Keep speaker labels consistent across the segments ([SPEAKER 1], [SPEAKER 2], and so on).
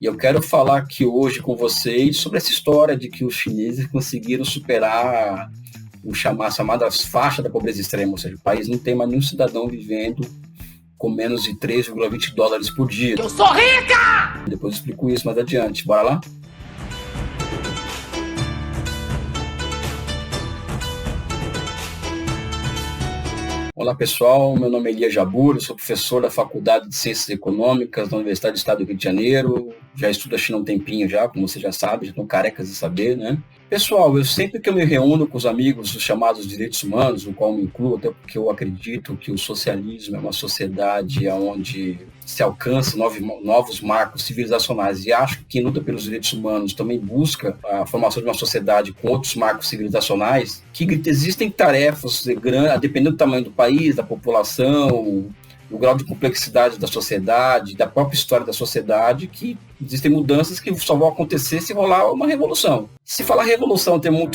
[SPEAKER 1] E eu quero falar aqui hoje com vocês sobre essa história de que os chineses conseguiram superar as chamadas faixas da pobreza extrema, ou seja, o país não tem mais nenhum cidadão vivendo com menos de 3,20 dólares por dia.
[SPEAKER 2] Eu sou rica!
[SPEAKER 1] Depois eu explico isso mais adiante. Bora lá? Olá pessoal, meu nome é Elias Jabur, eu sou professor da Faculdade de Ciências Econômicas da Universidade do Estado do Rio de Janeiro, já estudo a China há um tempinho já, como você já sabe, já estão carecas de saber, né? Pessoal, eu sempre que eu me reúno com os amigos dos chamados direitos humanos, no qual me incluo, até porque eu acredito que o socialismo é uma sociedade onde se alcança novos marcos civilizacionais, e acho que quem luta pelos direitos humanos também busca a formação de uma sociedade com outros marcos civilizacionais, que existem tarefas, dependendo do tamanho do país, da população, do grau de complexidade da sociedade, da própria história da sociedade, que existem mudanças que só vão acontecer se rolar uma revolução. Se falar revolução é um termo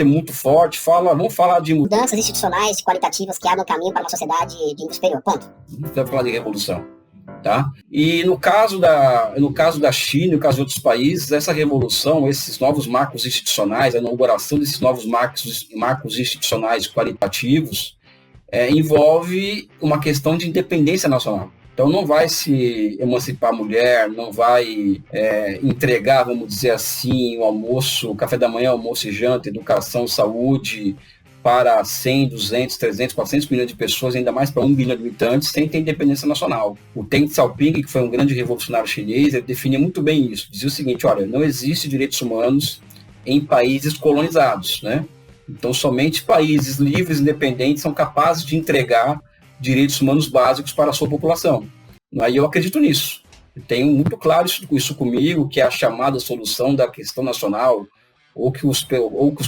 [SPEAKER 1] muito forte, vamos falar de
[SPEAKER 3] mudanças institucionais, qualitativas, que abrem caminho para uma sociedade de nível superior. Ponto.
[SPEAKER 1] Não vai falar de revolução. Tá? E no caso da China e no caso de outros países, essa revolução, esses novos marcos institucionais, a inauguração desses novos marcos institucionais qualitativos, envolve uma questão de independência nacional. Então não vai se emancipar a mulher, não vai entregar, vamos dizer assim, o café da manhã, almoço e janta, educação, saúde, para 100, 200, 300, 400 milhões de pessoas, ainda mais para 1 bilhão de habitantes, sem ter independência nacional. O Deng Xiaoping, que foi um grande revolucionário chinês, ele definia muito bem isso. Dizia o seguinte, olha, não existe direitos humanos em países colonizados, né? Então, somente países livres e independentes são capazes de entregar direitos humanos básicos para a sua população. Aí eu acredito nisso. Eu tenho muito claro isso comigo, que é a chamada solução da questão nacional, ou que os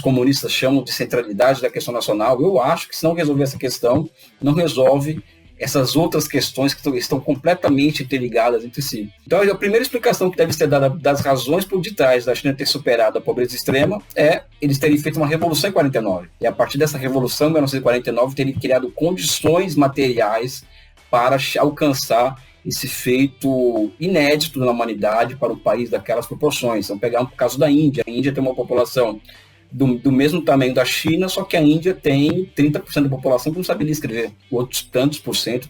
[SPEAKER 1] comunistas chamam de centralidade da questão nacional. Eu acho que se não resolver essa questão, não resolve essas outras questões que estão completamente interligadas entre si. Então, a primeira explicação que deve ser dada das razões por detrás da China ter superado a pobreza extrema é eles terem feito uma revolução em 49. E a partir dessa revolução, em 1949, terem criado condições materiais para alcançar esse feito inédito na humanidade para um país daquelas proporções. Vamos pegar o caso da Índia. A Índia tem uma população do mesmo tamanho da China, só que a Índia tem 30% da população que não sabe ler e escrever. Outros tantos por cento,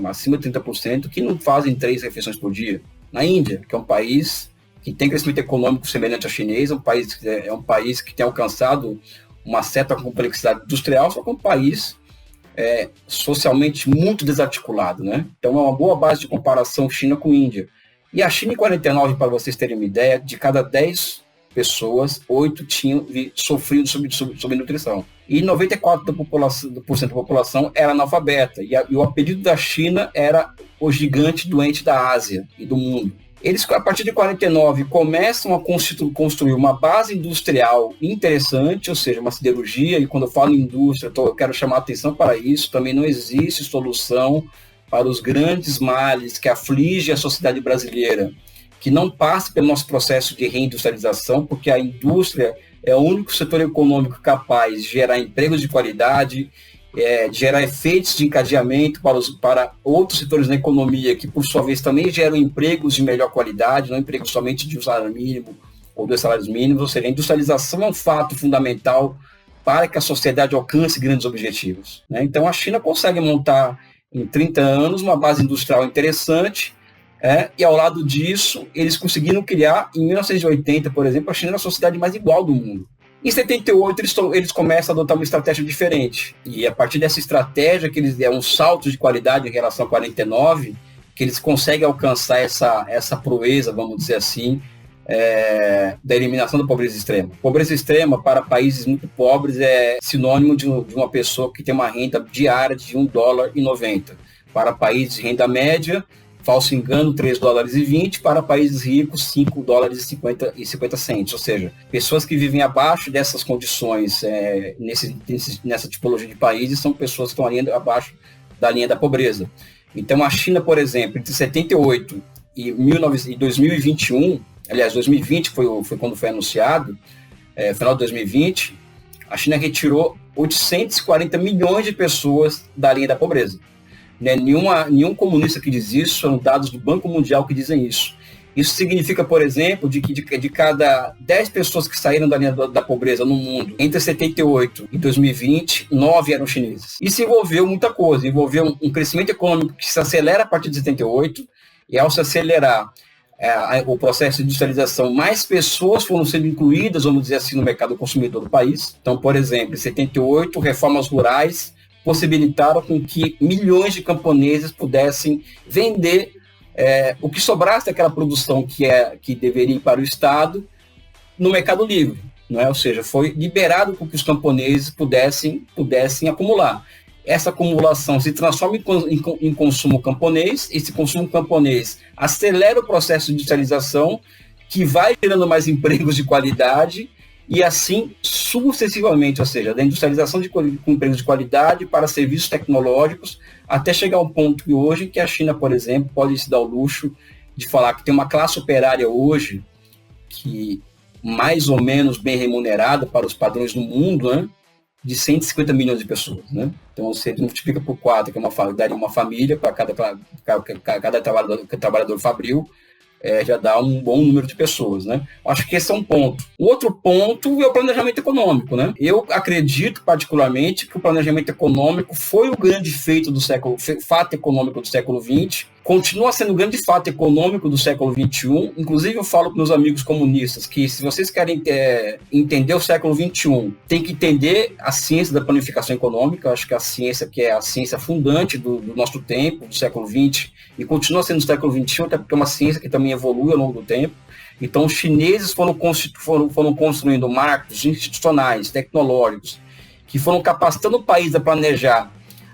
[SPEAKER 1] acima de 30%, que não fazem 3 refeições por dia. Na Índia, que é um país que tem crescimento econômico semelhante ao chinês, é um país que tem alcançado uma certa complexidade industrial, só que é um país socialmente muito desarticulado, né? Então é uma boa base de comparação China com Índia. E a China em 49, para vocês terem uma ideia, de cada 10 pessoas, 8 tinham sofrido sobre nutrição. E 94% da população era analfabeta. E o apelido da China era o gigante doente da Ásia e do mundo. Eles, a partir de 49, começam a construir uma base industrial interessante, ou seja, uma siderurgia, e quando eu falo em indústria, eu quero chamar a atenção para isso, também não existe solução para os grandes males que afligem a sociedade brasileira, que não passe pelo nosso processo de reindustrialização, porque a indústria é o único setor econômico capaz de gerar empregos de qualidade, de gerar efeitos de encadeamento para outros setores da economia, que por sua vez também geram empregos de melhor qualidade, não empregos somente de um salário mínimo ou 2 salários mínimos. Ou seja, a industrialização é um fato fundamental para que a sociedade alcance grandes objetivos, né? Então a China consegue montar em 30 anos uma base industrial interessante, e ao lado disso eles conseguiram criar, em 1980, por exemplo, a China era a sociedade mais igual do mundo. Em 78, eles começam a adotar uma estratégia diferente. E a partir dessa estratégia, que eles um salto de qualidade em relação a 49, que eles conseguem alcançar essa proeza, vamos dizer assim, da eliminação da pobreza extrema. Pobreza extrema, para países muito pobres, é sinônimo de uma pessoa que tem uma renda diária de $1,90. Para países de renda média, falso engano, $3,20, para países ricos, $5,50. Ou seja, pessoas que vivem abaixo dessas condições, nessa tipologia de países, são pessoas que estão abaixo da linha da pobreza. Então, a China, por exemplo, entre 78 e 2021, aliás, 2020 foi quando foi anunciado, final de 2020, a China retirou 840 milhões de pessoas da linha da pobreza. Nenhum comunista que diz isso, são dados do Banco Mundial que dizem isso. Isso significa, por exemplo, de que de cada 10 pessoas que saíram da linha da pobreza no mundo entre 78 e 2020, 9 eram chineses. Isso envolveu muita coisa, envolveu um crescimento econômico que se acelera a partir de 78, e ao se acelerar o processo de industrialização, mais pessoas foram sendo incluídas, vamos dizer assim, no mercado consumidor do país. Então, por exemplo, em 78, reformas rurais possibilitaram com que milhões de camponeses pudessem vender o que sobrasse daquela produção que deveria ir para o Estado no mercado livre, não é? Ou seja, foi liberado para que os camponeses pudessem acumular. Essa acumulação se transforma em consumo camponês, esse consumo camponês acelera o processo de industrialização, que vai gerando mais empregos de qualidade, e assim sucessivamente, ou seja, da industrialização com empregos de qualidade para serviços tecnológicos, até chegar ao ponto que hoje que a China, por exemplo, pode se dar o luxo de falar que tem uma classe operária hoje que mais ou menos bem remunerada para os padrões do mundo, né, de 150 milhões de pessoas, né? Então você multiplica por 4, que daria uma família para cada trabalhador fabril, já dá um bom número de pessoas, né? Acho que esse é um ponto. O outro ponto é o planejamento econômico, né? Eu acredito particularmente que o planejamento econômico foi o grande fato econômico do século XX, continua sendo o grande fato econômico do século XXI. Inclusive eu falo para meus amigos comunistas que se vocês querem entender o século XXI, tem que entender a ciência da planificação econômica. Eu acho que a ciência que é a ciência fundante do nosso tempo, do século XX, e continua sendo do século XXI, até porque é uma ciência que também evolui ao longo do tempo. Então os chineses foram construindo marcos institucionais, tecnológicos, que foram capacitando o país a planejar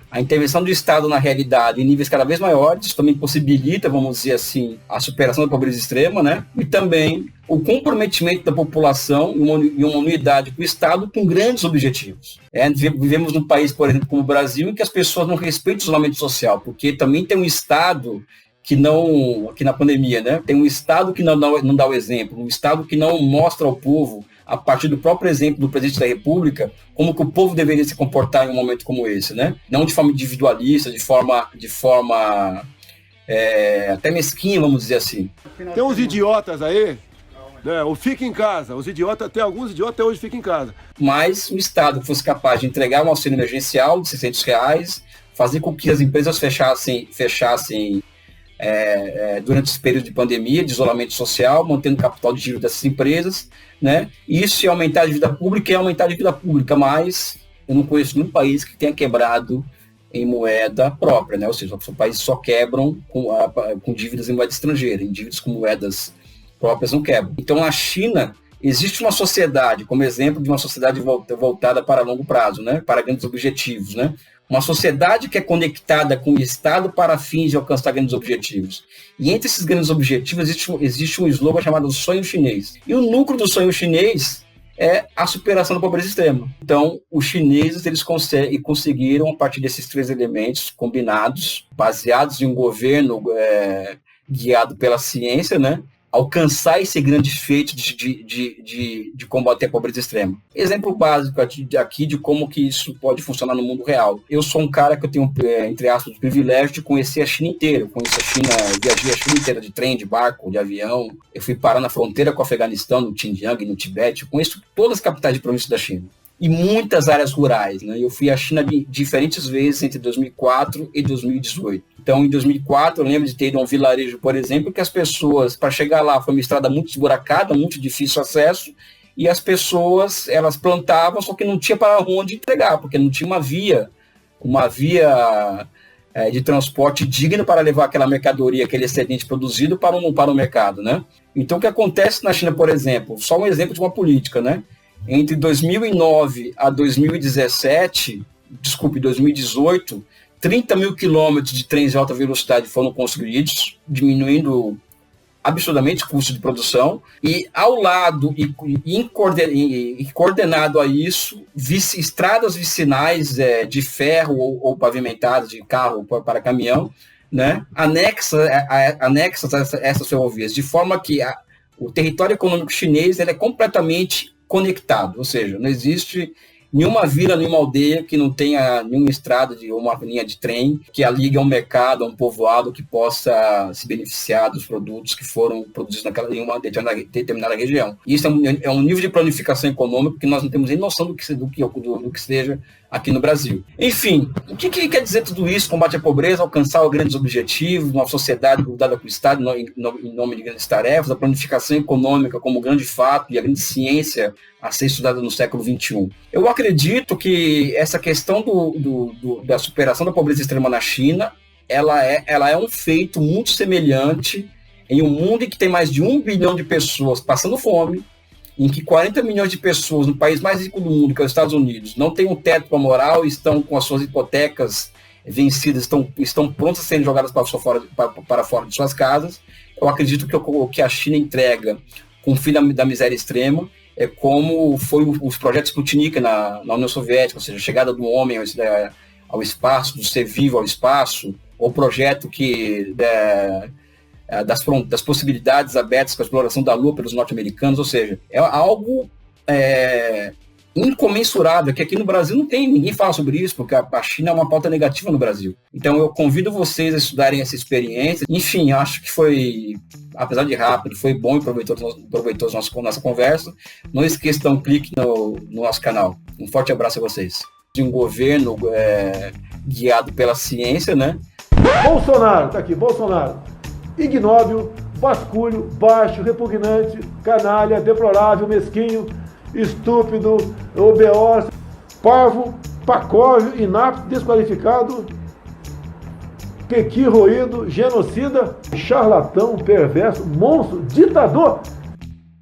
[SPEAKER 1] a intervenção do Estado na realidade em níveis cada vez maiores. Isso também possibilita, vamos dizer assim, a superação da pobreza extrema, né? E também o comprometimento da população e uma unidade com o Estado com grandes objetivos. Vivemos num país, por exemplo, como o Brasil, em que as pessoas não respeitam o isolamento social, porque também tem um Estado que não, aqui na pandemia, né? Tem um Estado que não dá o exemplo, um Estado que não mostra ao povo, a partir do próprio exemplo do presidente da República, como que o povo deveria se comportar em um momento como esse, né? Não de forma individualista, de forma até mesquinha, vamos dizer assim.
[SPEAKER 2] Tem uns idiotas aí, né? Ou fica em casa. Tem alguns idiotas até hoje ficam em casa.
[SPEAKER 1] Mas o Estado que fosse capaz de entregar um auxílio emergencial de R$600, fazer com que as empresas fechassem durante esse período de pandemia, de isolamento social, mantendo o capital de giro dessas empresas, né? Isso é aumentar a dívida pública, mas eu não conheço nenhum país que tenha quebrado em moeda própria, né? Ou seja, os países só quebram com dívidas em moeda estrangeira, em dívidas com moedas próprias não quebram. Então, na China, existe uma sociedade, como exemplo de uma sociedade voltada para longo prazo, né? Para grandes objetivos, né? Uma sociedade que é conectada com o Estado para fins de alcançar grandes objetivos. E entre esses grandes objetivos existe um slogan chamado sonho chinês. E o núcleo do sonho chinês é a superação da pobreza extrema. Então, os chineses eles conseguiram, a partir desses 3 elementos combinados, baseados em um governo guiado pela ciência, né? Alcançar esse grande feito de combater a pobreza extrema. Exemplo básico aqui de como que isso pode funcionar no mundo real. Eu sou um cara que eu tenho, entre aspas, o privilégio de conhecer a China inteira. Eu conheço a China, viajei a China inteira de trem, de barco, de avião. Eu fui parar na fronteira com o Afeganistão, no Xinjiang, no Tibete. Eu conheço todas as capitais de província da China. E muitas áreas rurais, né? Eu fui à China diferentes vezes entre 2004 e 2018. Então, em 2004, eu lembro de ter ido a um vilarejo, por exemplo, que as pessoas, para chegar lá, foi uma estrada muito esburacada, muito difícil acesso, e as pessoas, elas plantavam, só que não tinha para onde entregar, porque não tinha uma via de transporte digna para levar aquela mercadoria, aquele excedente produzido para o mercado, né? Então, o que acontece na China, por exemplo, só um exemplo de uma política, né? Entre 2009 a 2018, 30 mil quilômetros de trens de alta velocidade foram construídos, diminuindo absurdamente o custo de produção, e ao lado e coordenado a isso, estradas vicinais de ferro ou pavimentadas de carro para caminhão, né, anexas a essas ferrovias, de forma que o território econômico chinês ele é completamente conectado, ou seja, não existe nenhuma vila, nenhuma aldeia que não tenha nenhuma estrada ou uma linha de trem que a ligue a um mercado, a um povoado que possa se beneficiar dos produtos que foram produzidos em uma determinada região. Isso é um nível de planificação econômica que nós não temos nem noção do que seja aqui no Brasil. Enfim, o que quer dizer tudo isso? Combate à pobreza, alcançar grandes objetivos, uma sociedade grudada com o Estado em nome de grandes tarefas, a planificação econômica como grande fato e a grande ciência a ser estudada no século XXI. Eu acredito que essa questão da superação da pobreza extrema na China, ela é um feito muito semelhante em um mundo em que tem mais de 1 bilhão de pessoas passando fome, em que 40 milhões de pessoas no país mais rico do mundo, que é os Estados Unidos, não têm um teto para moral, estão com as suas hipotecas vencidas, estão prontas a serem jogadas para fora de suas casas. Eu acredito que o que a China entrega com o fim da miséria extrema é como foi os projetos Sputnik na União Soviética, ou seja, a chegada do homem ao espaço, do ser vivo ao espaço, ou o projeto das possibilidades abertas com a exploração da Lua pelos norte-americanos, ou seja, é algo incomensurável, que aqui no Brasil não tem, ninguém fala sobre isso, porque a China é uma pauta negativa no Brasil. Então eu convido vocês a estudarem essa experiência. Enfim, acho que foi, apesar de rápido, foi bom e proveitoso nossa conversa. Não esqueça de dar um clique no nosso canal. Um forte abraço a vocês. De um governo guiado pela ciência, né?
[SPEAKER 2] Bolsonaro, tá aqui, Bolsonaro. Ignóbil, vasculho, baixo, repugnante, canalha, deplorável, mesquinho, estúpido, obeós, parvo, pacóvio, inapto, desqualificado, pequi roído, genocida, charlatão, perverso, monstro, ditador.